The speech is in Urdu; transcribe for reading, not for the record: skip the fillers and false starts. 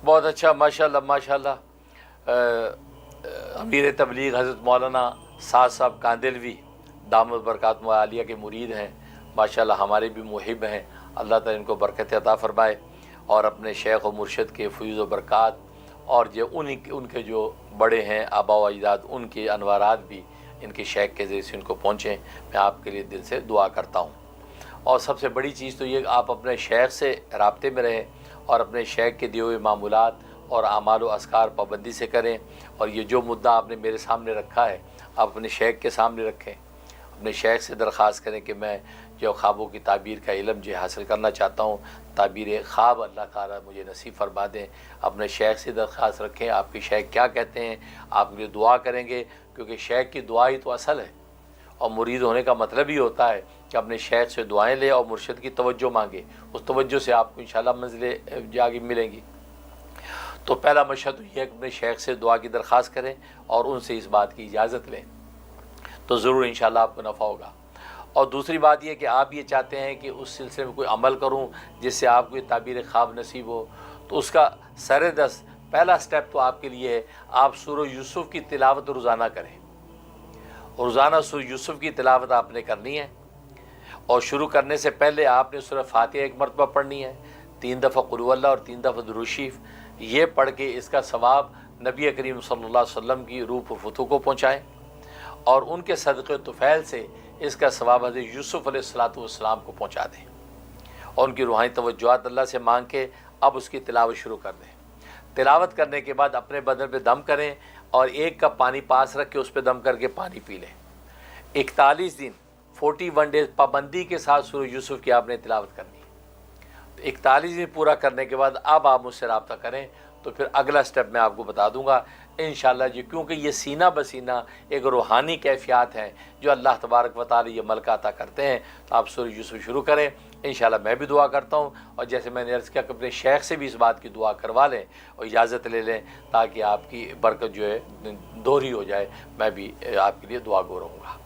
بہت اچھا، ماشاءاللہ ماشاءاللہ۔ امیر تبلیغ حضرت مولانا سعد صاحب کاندلوی دامت برکاتہ عالیہ کے مرید ہیں، ماشاءاللہ ہمارے بھی محب ہیں، اللہ تعالیٰ ان کو برکت عطا فرمائے، اور اپنے شیخ و مرشد کے فیض و برکات اور جو ان کے جو بڑے ہیں آبا و اجداد، ان کے انوارات بھی ان کے شیخ کے ذریعے سے ان کو پہنچیں، میں آپ کے لیے دل سے دعا کرتا ہوں۔ اور سب سے بڑی چیز تو یہ کہ آپ اپنے شیخ سے رابطے میں رہیں اور اپنے شیخ کے دیے ہوئے معمولات اور اعمال و اذکار پابندی سے کریں، اور یہ جو مدعا آپ نے میرے سامنے رکھا ہے آپ اپنے شیخ کے سامنے رکھیں، اپنے شیخ سے درخواست کریں کہ میں جو خوابوں کی تعبیر کا علم جو حاصل کرنا چاہتا ہوں، تعبیر خواب اللہ تعالیٰ مجھے نصیب فرما دیں۔ اپنے شیخ سے درخواست رکھیں، آپ کے شیخ کیا کہتے ہیں آپ کے لیے دعا کریں گے، کیونکہ شیخ کی دعا ہی تو اصل ہے، اور مرید ہونے کا مطلب ہی ہوتا ہے کہ اپنے شیخ سے دعائیں لے اور مرشد کی توجہ مانگے، اس توجہ سے آپ کو انشاءاللہ منزلیں جاگی ملیں گی۔ تو پہلا مشہد تو یہ ہے کہ اپنے شیخ سے دعا کی درخواست کریں اور ان سے اس بات کی اجازت لیں، تو ضرور انشاءاللہ آپ کو نفع ہوگا۔ اور دوسری بات یہ کہ آپ یہ چاہتے ہیں کہ اس سلسلے میں کوئی عمل کروں جس سے آپ کو یہ تعبیر خواب نصیب ہو، تو اس کا سر دست پہلا سٹیپ تو آپ کے لیے ہے، آپ سورہ یوسف کی تلاوت روزانہ کریں۔ روزانہ سورہ یوسف کی تلاوت آپ نے کرنی ہے، اور شروع کرنے سے پہلے آپ نے سورہ فاتحہ ایک مرتبہ پڑھنی ہے، 3 دفعہ قل هو اللہ اور 3 دفعہ درود شریف، یہ پڑھ کے اس کا ثواب نبی کریم صلی اللہ علیہ وسلم کی روح و فتح کو پہنچائیں، اور ان کے صدقے طفیل سے اس کا ثواب حضرت یوسف علیہ السلام کو پہنچا دیں، اور ان کی روحانی توجہات اللہ سے مانگ کے اب اس کی تلاوت شروع کر دیں۔ تلاوت کرنے کے بعد اپنے بدن پہ دم کریں، اور 1 کپ پانی پاس رکھ کے اس پہ دم کر کے پانی پی لیں۔ 41 دن 41 ڈیز پابندی کے ساتھ سورہ یوسف کی آپ نے تلاوت کرنی ہے۔ 41 دن پورا کرنے کے بعد اب آپ مجھ سے رابطہ کریں، تو پھر اگلا سٹیپ میں آپ کو بتا دوں گا انشاءاللہ جی، کیونکہ یہ سینہ بسینہ ایک روحانی کیفیات ہیں جو اللہ تبارک و تعالی یہ ملکہ عطا کرتے ہیں۔ تو آپ سورہ یوسف شروع کریں، انشاءاللہ میں بھی دعا کرتا ہوں، اور جیسے میں نے عرض کیا کہ اپنے شیخ سے بھی اس بات کی دعا کروا لیں اور اجازت لے لیں، تاکہ آپ کی برکت جو ہے دوہری ہو جائے۔ میں بھی آپ کے لیے دعا گو رہوں گا۔